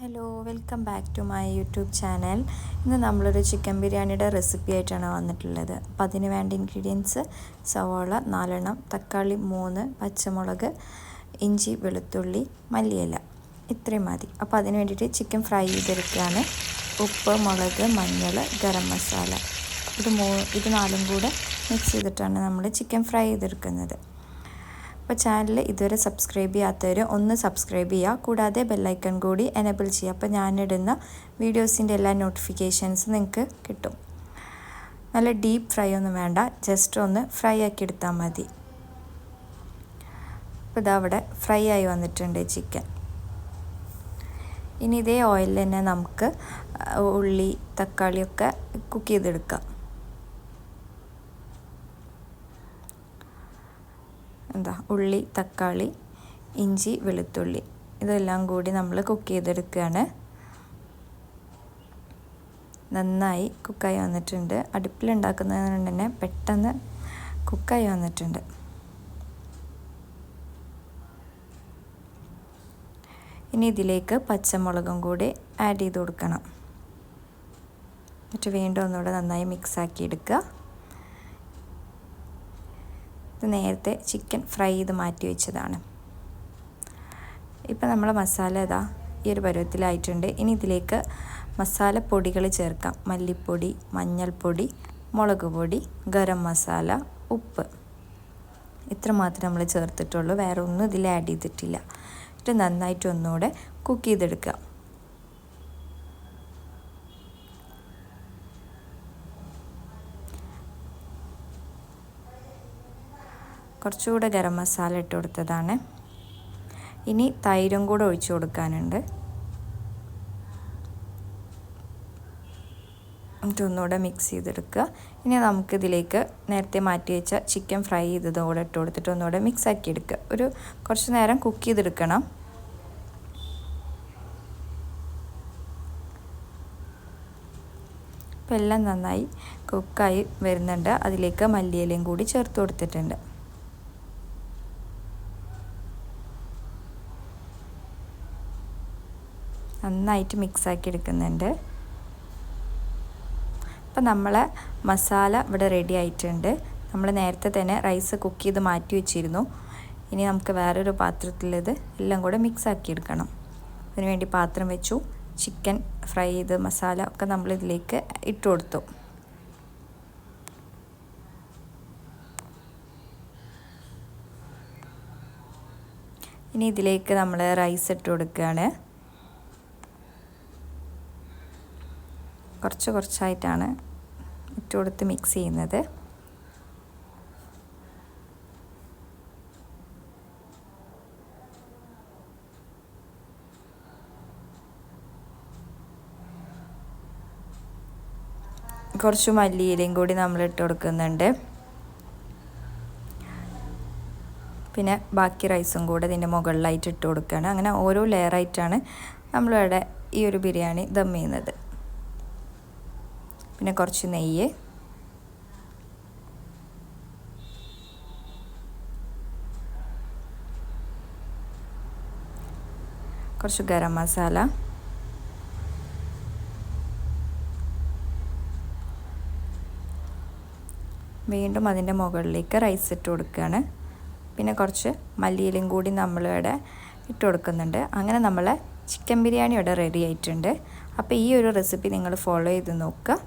Hello, welcome back to my YouTube channel. ഇന്ന് നമ്മളൊരു chicken ബിരിയാണിയുടെ റെസിപ്പി ആയിട്ടാണ് വന്നിട്ടുള്ളത്. അപ്പോൾ അതിന് വേണ്ട ഇൻഗ്രീഡിയൻസ്: സവാള 4 എണ്ണം, തക്കാളി 3, പച്ചമുളക്, ഇഞ്ചി, വെളുത്തുള്ളി, മല്ലിയില, ഇത്രയും മതി. അപ്പോൾ അതിന് വേണ്ടിയിട്ട് ചിക്കൻ ഫ്രൈ ചെയ്തെടുക്കുകയാണ്. ഉപ്പ്, മുളക്, മഞ്ഞൾ, ഗരം മസാല, ഇത് 4ഉം കൂടെ മിക്സ് ചെയ്തിട്ടാണ് നമ്മൾ ചിക്കൻ ഫ്രൈ ചെയ്തെടുക്കുന്നത്. അപ്പോൾ ചാനൽ ഇതുവരെ സബ്സ്ക്രൈബ് ചെയ്യാത്തവർ ഒന്ന് സബ്സ്ക്രൈബ് ചെയ്യുക, കൂടാതെ ബെല്ലൈക്കൺ കൂടി എനേബിൾ ചെയ്യുക. അപ്പോൾ ഞാനിടുന്ന വീഡിയോസിൻ്റെ എല്ലാ നോട്ടിഫിക്കേഷൻസും നിങ്ങൾക്ക് കിട്ടും. നല്ല ഡീപ്പ് ഫ്രൈ ഒന്നും വേണ്ട, ജസ്റ്റ് ഒന്ന് ഫ്രൈ ആക്കി എടുത്താൽ മതി. അപ്പോൾ ഇതവിടെ ഫ്രൈ ആയി വന്നിട്ടുണ്ട് ചിക്കൻ. ഇനി ഇതേ ഓയിലിൽ തന്നെ നമുക്ക് ഉള്ളി, തക്കാളിയൊക്കെ കുക്ക് ചെയ്തെടുക്കാം. ഉള്ളി, തക്കാളി, ഇഞ്ചി, വെളുത്തുള്ളി, ഇതെല്ലാം കൂടി നമ്മൾ കുക്ക് ചെയ്തെടുക്കുകയാണ്. നന്നായി കുക്കായി വന്നിട്ടുണ്ട്. അടുപ്പിലുണ്ടാക്കുന്നതുകൊണ്ട് തന്നെ പെട്ടെന്ന് കുക്കായി വന്നിട്ടുണ്ട്. ഇനി ഇതിലേക്ക് പച്ചമുളകും കൂടി ആഡ് ചെയ്ത് കൊടുക്കണം. എന്നിട്ട് വീണ്ടും ഒന്നുകൂടെ നന്നായി മിക്സാക്കി എടുക്കുക. നേരത്തെ ചിക്കൻ ഫ്രൈ ചെയ്ത് മാറ്റി വെച്ചതാണ്. ഇപ്പം നമ്മൾ മസാല ഈ ഒരു പരുവത്തിലായിട്ടുണ്ട്. ഇനി ഇതിലേക്ക് മസാല പൊടികൾ ചേർക്കാം. മല്ലിപ്പൊടി, മഞ്ഞൾപ്പൊടി, മുളക് പൊടി, ഗരം മസാല, ഉപ്പ്, ഇത്ര മാത്രമേ നമ്മൾ ചേർത്തിട്ടുള്ളൂ. വേറെ ഒന്നും ഇതിൽ ആഡ് ചെയ്തിട്ടില്ല. എന്നിട്ട് നന്നായിട്ട് ഒന്നുകൂടെ കുക്ക് ചെയ്തെടുക്കുക. കുറച്ചുകൂടെ ഗരം മസാല ഇട്ട് കൊടുത്തതാണ്. ഇനി തൈരും കൂടെ ഒഴിച്ചു കൊടുക്കാനുണ്ട്. എന്നിട്ട് ഒന്നുകൂടെ മിക്സ് ചെയ്തെടുക്കുക. ഇനി നമുക്കിതിലേക്ക് നേരത്തെ മാറ്റി വെച്ച ചിക്കൻ ഫ്രൈ ചെയ്തത് കൂടെ ഇട്ട് കൊടുത്തിട്ട് ഒന്നുകൂടെ മിക്സ് ആക്കി എടുക്കുക. കുറച്ച് നേരം കുക്ക് ചെയ്തെടുക്കണം. ഇപ്പം എല്ലാം നന്നായി കുക്കായി വരുന്നുണ്ട്. അതിലേക്ക് മല്ലിയിലയും കൂടി ചേർത്ത് കൊടുത്തിട്ടുണ്ട്. നന്നായിട്ട് മിക്സാക്കി എടുക്കുന്നുണ്ട്. അപ്പം നമ്മളെ മസാല ഇവിടെ റെഡി ആയിട്ടുണ്ട്. നമ്മൾ നേരത്തെ തന്നെ റൈസ് കുക്ക് ചെയ്ത് മാറ്റി വെച്ചിരുന്നു. ഇനി നമുക്ക് വേറൊരു പാത്രത്തിൽ ഇത് എല്ലാം കൂടെ മിക്സാക്കി എടുക്കണം. അതിന് വേണ്ടി പാത്രം വെച്ചു. ചിക്കൻ ഫ്രൈ ചെയ്ത് മസാല ഒക്കെ നമ്മളിതിലേക്ക് ഇട്ട് കൊടുത്തു. ഇനി ഇതിലേക്ക് നമ്മൾ റൈസ് ഇട്ട് കൊടുക്കുകയാണ്. കുറച്ചായിട്ടാണ് ഇട്ട് കൊടുത്ത് മിക്സ് ചെയ്യുന്നത്. കുറച്ച് മല്ലിയിലയും കൂടി നമ്മൾ ഇട്ട് കൊടുക്കുന്നുണ്ട്. പിന്നെ ബാക്കി റൈസും കൂടെ ഇതിൻ്റെ മുകളിലായിട്ട് ഇട്ട് കൊടുക്കുകയാണ്. അങ്ങനെ ഓരോ ലെയറായിട്ടാണ് നമ്മളിവിടെ ഈ ഒരു ബിരിയാണി ദം ചെയ്യുന്നത്. പിന്നെ കുറച്ച് നെയ്യ്, കുറച്ച് ഗരം മസാല, വീണ്ടും അതിൻ്റെ മുകളിലേക്ക് റൈസ് ഇട്ട് കൊടുക്കുകയാണ്. പിന്നെ കുറച്ച് മല്ലിയിലയും കൂടി നമ്മളിവിടെ ഇട്ട് കൊടുക്കുന്നുണ്ട്. അങ്ങനെ നമ്മളെ ചിക്കൻ ബിരിയാണി ഇവിടെ റെഡി ആയിട്ടുണ്ട്. അപ്പോൾ ഈ ഒരു റെസിപ്പി നിങ്ങൾ ഫോളോ ചെയ്ത് നോക്കുക.